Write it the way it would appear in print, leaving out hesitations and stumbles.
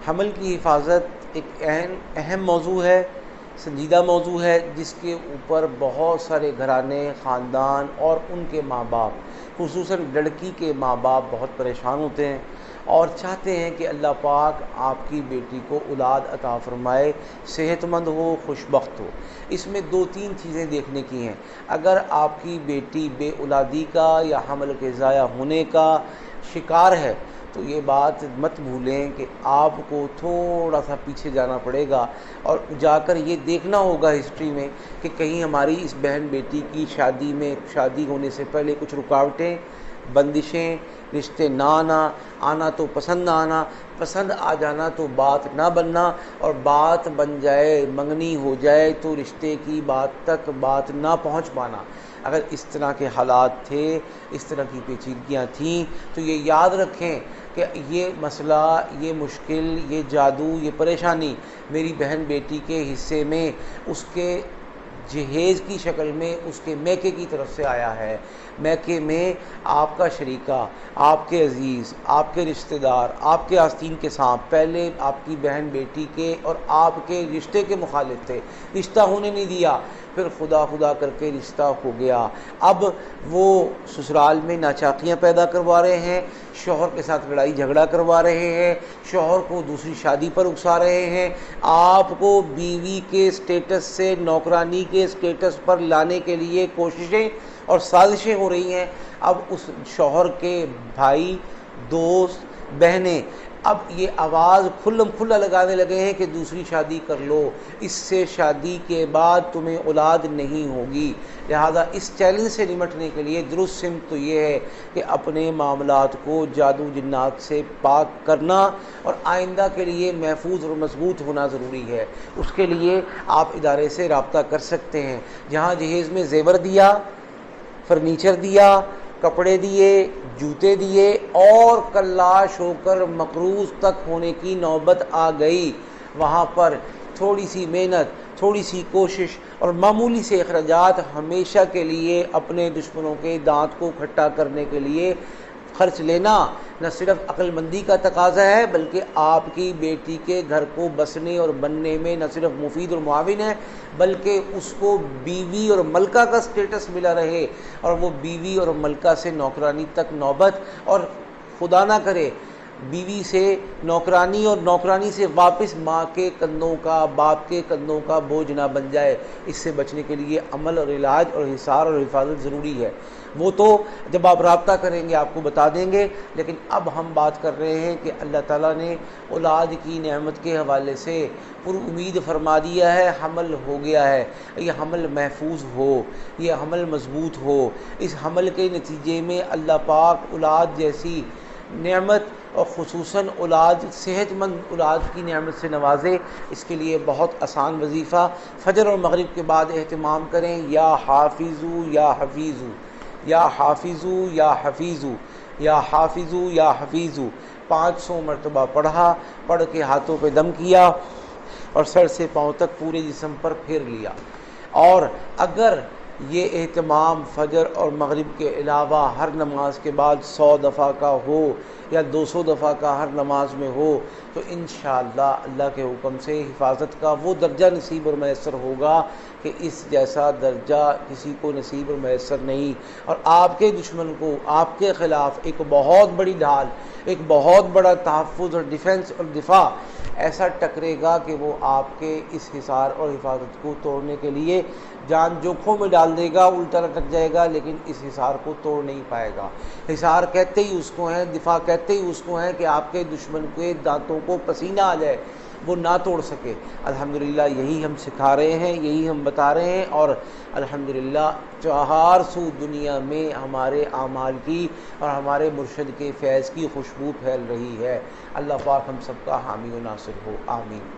حمل کی حفاظت ایک اہم موضوع ہے، سنجیدہ موضوع ہے، جس کے اوپر بہت سارے گھرانے، خاندان اور ان کے ماں باپ، خصوصاً لڑکی کے ماں باپ بہت پریشان ہوتے ہیں اور چاہتے ہیں کہ اللہ پاک آپ کی بیٹی کو اولاد عطا فرمائے، صحت مند ہو، خوش بخت ہو۔ اس میں دو تین چیزیں دیکھنے کی ہیں۔ اگر آپ کی بیٹی بے اولادی کا یا حمل کے ضائع ہونے کا شکار ہے تو یہ بات مت بھولیں کہ آپ کو تھوڑا سا پیچھے جانا پڑے گا اور جا کر یہ دیکھنا ہوگا ہسٹری میں کہ کہیں ہماری اس بہن بیٹی کی شادی ہونے سے پہلے کچھ رکاوٹیں، بندشیں، رشتے نہ آنا تو پسند نہ آنا، پسند آ جانا تو بات نہ بننا، اور بات بن جائے، منگنی ہو جائے تو رشتے کی بات تک بات نہ پہنچ پانا۔ اگر اس طرح کے حالات تھے، اس طرح کی پیچیدگیاں تھیں تو یہ یاد رکھیں کہ یہ مسئلہ، یہ مشکل، یہ جادو، یہ پریشانی میری بہن بیٹی کے حصے میں اس کے جہیز کی شکل میں اس کے میکے کی طرف سے آیا ہے۔ میکے میں آپ کا شریکہ، آپ کے عزیز، آپ کے رشتہ دار، آپ کے آستین کے سانپ پہلے آپ کی بہن بیٹی کے اور آپ کے رشتے کے مخالف تھے، رشتہ ہونے نہیں دیا، پھر خدا خدا کر کے رشتہ ہو گیا۔ اب وہ سسرال میں ناچاکیاں پیدا کروا رہے ہیں، شوہر کے ساتھ لڑائی جھگڑا کروا رہے ہیں، شوہر کو دوسری شادی پر اکسا رہے ہیں، آپ کو بیوی کے سٹیٹس سے نوکرانی کے سٹیٹس پر لانے کے لیے کوششیں اور سازشیں ہو رہی ہیں۔ اب اس شوہر کے بھائی، دوست، بہنیں اب یہ آواز کھلم کھلا لگانے لگے ہیں کہ دوسری شادی کر لو، اس سے شادی کے بعد تمہیں اولاد نہیں ہوگی۔ لہذا اس چیلنج سے نمٹنے کے لیے درست سمت تو یہ ہے کہ اپنے معاملات کو جادو جنات سے پاک کرنا اور آئندہ کے لیے محفوظ اور مضبوط ہونا ضروری ہے۔ اس کے لیے آپ ادارے سے رابطہ کر سکتے ہیں۔ جہاں جہیز میں زیور دیا، فرنیچر دیا، کپڑے دیے، جوتے دیے اور کلاش ہو کر مقروض تک ہونے کی نوبت آ گئی، وہاں پر تھوڑی سی محنت، تھوڑی سی کوشش اور معمولی سے اخراجات ہمیشہ کے لیے اپنے دشمنوں کے دانت کو کھٹا کرنے کے لیے خرچ لینا نہ صرف عقل مندی کا تقاضا ہے، بلکہ آپ کی بیٹی کے گھر کو بسنے اور بننے میں نہ صرف مفید اور معاون ہے، بلکہ اس کو بیوی اور ملکہ کا سٹیٹس ملا رہے، اور وہ بیوی اور ملکہ سے نوکرانی تک نوبت، اور خدا نہ کرے بیوی سے نوکرانی اور نوکرانی سے واپس ماں کے کندھوں کا، باپ کے کندھوں کا بوجھ نہ بن جائے۔ اس سے بچنے کے لیے عمل اور علاج اور حصار اور حفاظت ضروری ہے۔ وہ تو جب آپ رابطہ کریں گے آپ کو بتا دیں گے، لیکن اب ہم بات کر رہے ہیں کہ اللہ تعالیٰ نے اولاد کی نعمت کے حوالے سے پر امید فرما دیا ہے، حمل ہو گیا ہے، یہ حمل محفوظ ہو، یہ حمل مضبوط ہو، اس حمل کے نتیجے میں اللہ پاک اولاد جیسی نعمت اور خصوصاً اولاد، صحت مند اولاد کی نعمت سے نوازے۔ اس کے لیے بہت آسان وظیفہ فجر اور مغرب کے بعد اہتمام کریں، یا حافظو یا حفیظو، یا حافظو یا حفیظو، یا حافظو یا حفیظو 500 مرتبہ پڑھا، پڑھ کے ہاتھوں پہ دم کیا اور سر سے پاؤں تک پورے جسم پر پھیر لیا۔ اور اگر یہ اہتمام فجر اور مغرب کے علاوہ ہر نماز کے بعد 100 دفعہ کا ہو یا 200 دفعہ کا ہر نماز میں ہو تو انشاءاللہ اللہ کے حکم سے حفاظت کا وہ درجہ نصیب اور میسر ہوگا کہ اس جیسا درجہ کسی کو نصیب اور میسر نہیں، اور آپ کے دشمن کو آپ کے خلاف ایک بہت بڑی ڈھال، ایک بہت بڑا تحفظ اور ڈیفنس اور دفاع ایسا ٹکرے گا کہ وہ آپ کے اس حصار اور حفاظت کو توڑنے کے لیے جان جوکھوں میں ڈال دے گا، الٹا لٹک جائے گا، لیکن اس حصار کو توڑ نہیں پائے گا۔ حصار کہتے ہی اس کو ہیں، دفاع کہتے ہی اس کو ہیں کہ آپ کے دشمن کے دانتوں کو پسینہ آ جائے، وہ نہ توڑ سکے۔ الحمدللہ یہی ہم سکھا رہے ہیں، یہی ہم بتا رہے ہیں، اور الحمدللہ 4 سو دنیا میں ہمارے اعمال کی اور ہمارے مرشد کے فیض کی خوشبو پھیل رہی ہے۔ اللہ پاک ہم سب کا حامی و ناصر ہو، آمین۔